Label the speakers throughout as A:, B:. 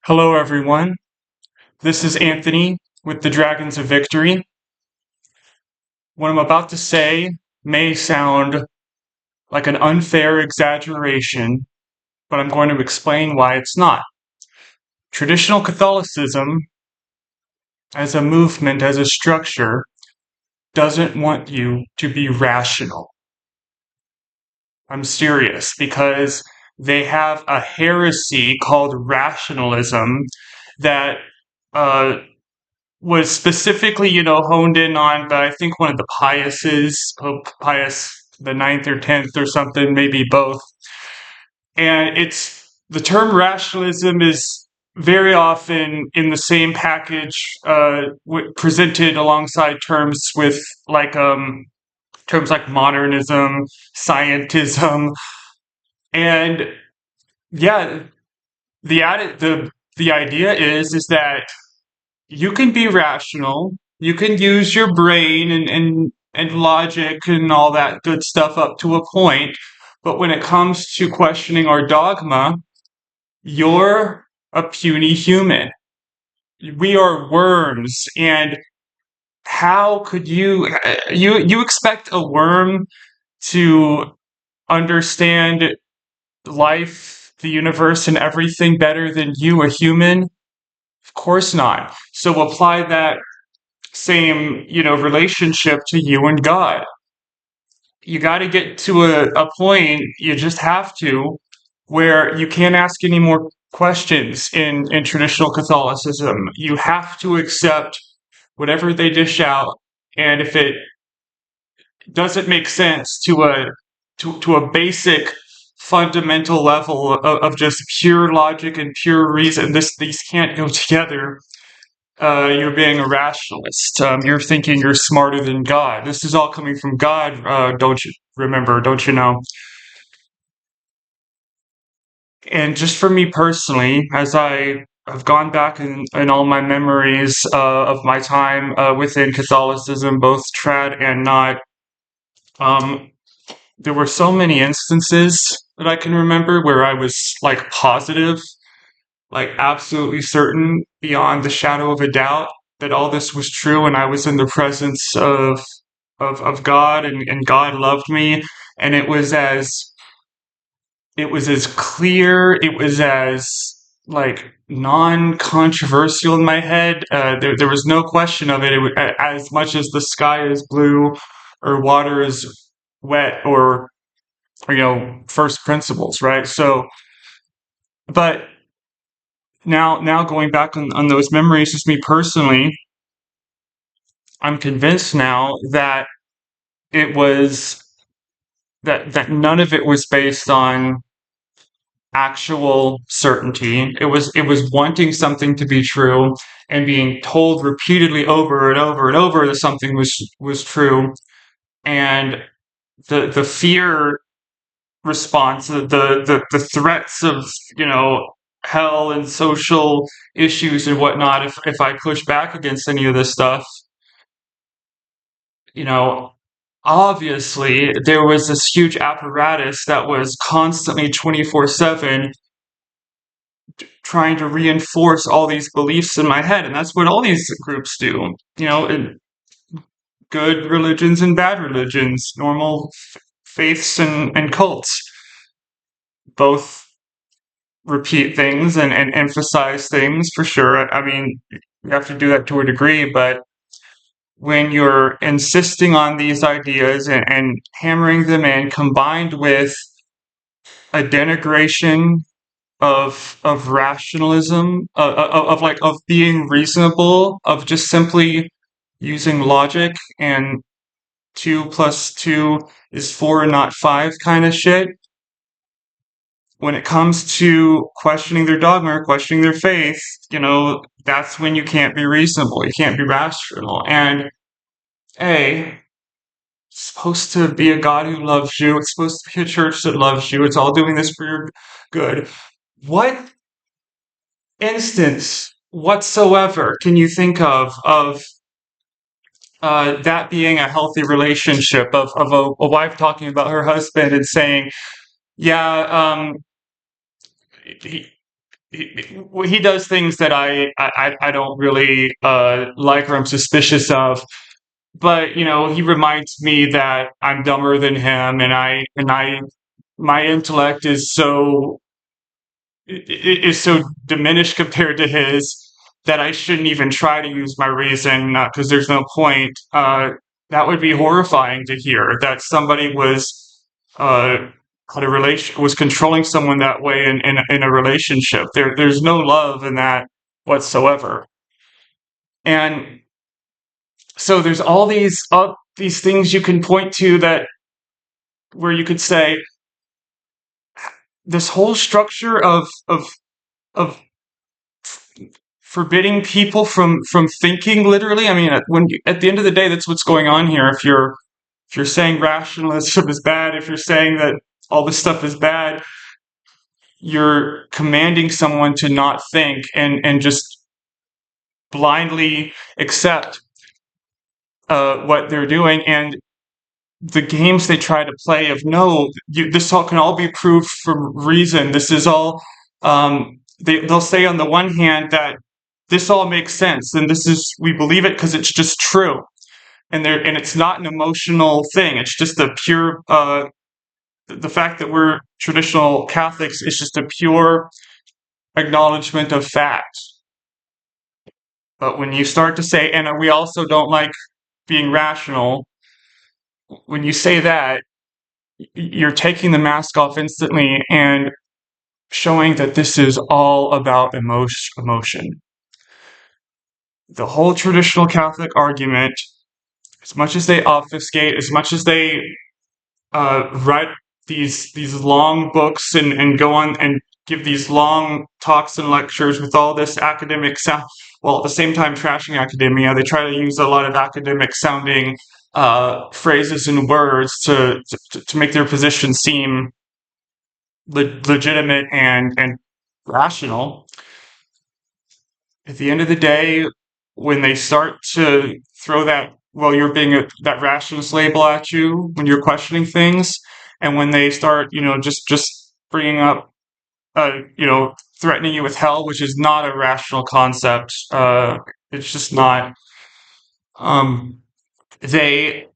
A: Hello, everyone. This is Anthony with the Dragons of Victory. What I'm about to say may sound like an unfair exaggeration, but I'm going to explain why it's not. Traditional Catholicism, as a movement, as a structure, doesn't want you to be rational. I'm serious because they have a heresy called rationalism that uh, was specifically, honed in on, but I think one of the Piuses, Pope Pius the ninth or 10th or something, maybe both. And the term rationalism is very often in the same package, presented alongside terms like modernism, scientism, and yeah, the idea is that you can be rational. You can use your brain and logic and all that good stuff up to a point. But when it comes to questioning our dogma, you're a puny human. We are worms. And how could you expect a worm to understand life, the universe, and everything better than you, a human? Of course not. So apply that same, relationship to you and God. You got to get to a point, you just have to, where you can't ask any more questions in traditional Catholicism. You have to accept whatever they dish out. And if it doesn't make sense to a basic fundamental level of just pure logic and pure reason, these can't go together. You're being a rationalist. You're thinking you're smarter than God. This is all coming from God, don't you remember? Don't you know? And just for me personally, as I have gone back in all my memories of my time within Catholicism, both trad and not, um, there were so many instances that I can remember where I was like positive, like absolutely certain beyond the shadow of a doubt that all this was true, and I was in the presence of God, and God loved me, and it was as clear, it was as like non-controversial in my head. There was no question of it. As much as the sky is blue or water is wet, or first principles, right? So, but now going back on those memories, just me personally, I'm convinced now that it was that none of it was based on actual certainty. It was wanting something to be true and being told repeatedly over and over and over that something was true. And the fear response, the threats of, hell and social issues and whatnot, if I push back against any of this stuff, you know, obviously there was this huge apparatus that was constantly 24/7 trying to reinforce all these beliefs in my head. And that's what all these groups do, in good religions and bad religions, normal faiths and cults. Both repeat things and emphasize things for sure. I mean, you have to do that to a degree, but when you're insisting on these ideas and hammering them in, combined with a denigration of rationalism, of being reasonable, of just simply using logic and 2 plus 2 is 4 and not 5 kind of shit. When it comes to questioning their dogma or questioning their faith, that's when you can't be reasonable. You can't be rational. And it's supposed to be a God who loves you. It's supposed to be a church that loves you. It's all doing this for your good. What instance whatsoever can you think of that being a healthy relationship, of a wife talking about her husband and saying, yeah, he does things that I don't really like or I'm suspicious of. But he reminds me that I'm dumber than him, and my intellect is so diminished compared to his that I shouldn't even try to use my reason because there's no point. That would be horrifying to hear that somebody uh, had a relation was controlling someone that way in a relationship. There's no love in that whatsoever. And so there's all these things you can point to that where you could say this whole structure of forbidding people from thinking literally. I mean, at the end of the day, that's what's going on here. If you're saying rationalism is bad, if you're saying that all this stuff is bad, you're commanding someone to not think and just blindly accept what they're doing. And the games they try to play of no, this all can all be proved from reason. This is all. They'll say on the one hand that this all makes sense, and this is we believe it because it's just true, and it's not an emotional thing. It's just a pure. The fact that we're traditional Catholics is just a pure acknowledgement of fact. But when you start to say, and we also don't like being rational, when you say that, you're taking the mask off instantly and showing that this is all about emotion. The whole traditional Catholic argument, as much as they obfuscate, as much as they write these long books and go on and give these long talks and lectures with all this academic sound, while at the same time trashing academia, they try to use a lot of academic sounding phrases and words to make their position seem legitimate and rational. At the end of the day, when they start to throw that, well, you're being that rationalist label at you when you're questioning things, and when they start, just bringing up, threatening you with hell, which is not a rational concept. It's just not. Um, they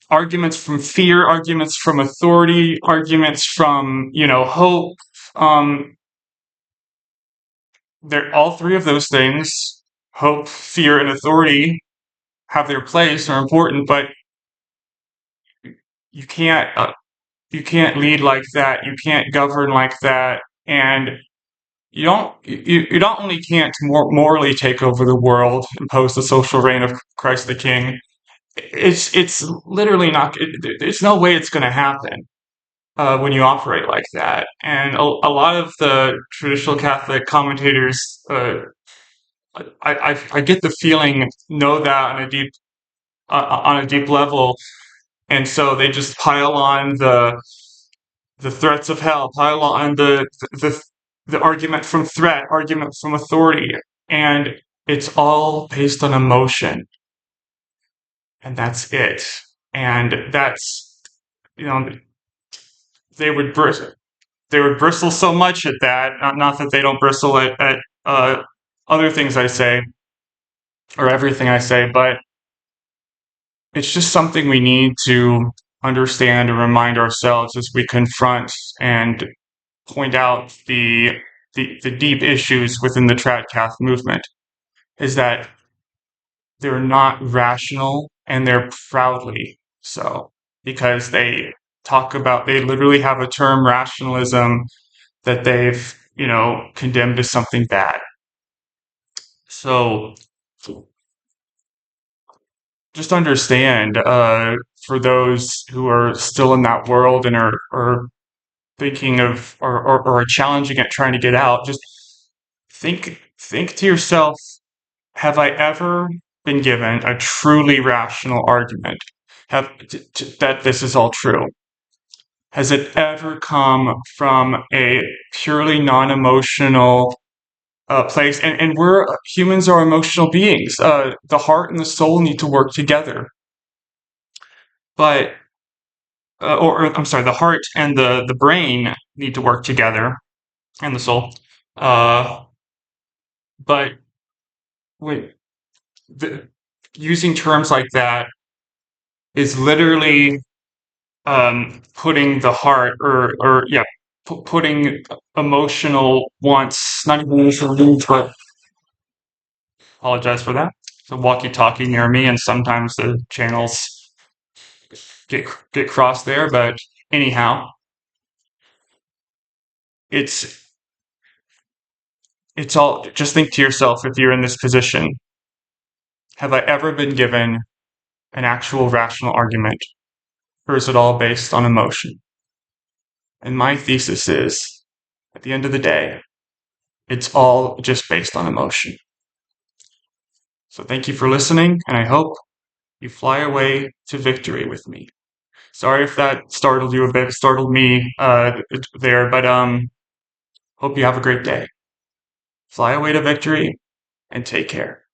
A: arguments from fear, arguments from authority, arguments from hope. Um, they're all three of those things. Hope, fear, and authority have their place, are important, but you can't uh, you can't lead like that. You can't govern like that, and you not only can't morally take over the world, impose the social reign of Christ the King. It's literally not. There's no way it's going to happen when you operate like that. And a lot of the traditional Catholic commentators, I get the feeling, know that on a deep level, and so they just pile on the threats of hell, pile on the the argument from threat, argument from authority, and it's all based on emotion, and that's it. And that's you know they would they would bristle so much at that. Not that they don't bristle at other things I say or everything I say, but it's just something we need to understand and remind ourselves as we confront and point out the deep issues within the Tradcath movement is that they're not rational and they're proudly so because they literally have a term rationalism that they've condemned as something bad. So just understand for those who are still in that world and are thinking of or are challenging it, trying to get out, just think to yourself, have I ever been given a truly rational argument that this is all true? Has it ever come from a purely non-emotional place? And we're humans are emotional beings. The heart and the soul need to work together. But or I'm sorry, the heart and the brain need to work together, and the soul. Uh, but when the, using terms like that is literally putting the heart or yeah, putting emotional wants, not even emotional needs, but apologize for that. It's a walkie-talkie near me, and sometimes the channels get crossed there. But anyhow, it's it's all. Just think to yourself, if you're in this position, have I ever been given an actual rational argument, or is it all based on emotion? And my thesis is, at the end of the day, it's all just based on emotion. So thank you for listening, and I hope you fly away to victory with me. Sorry if that startled you a bit, startled me there, but hope you have a great day. Fly away to victory and take care.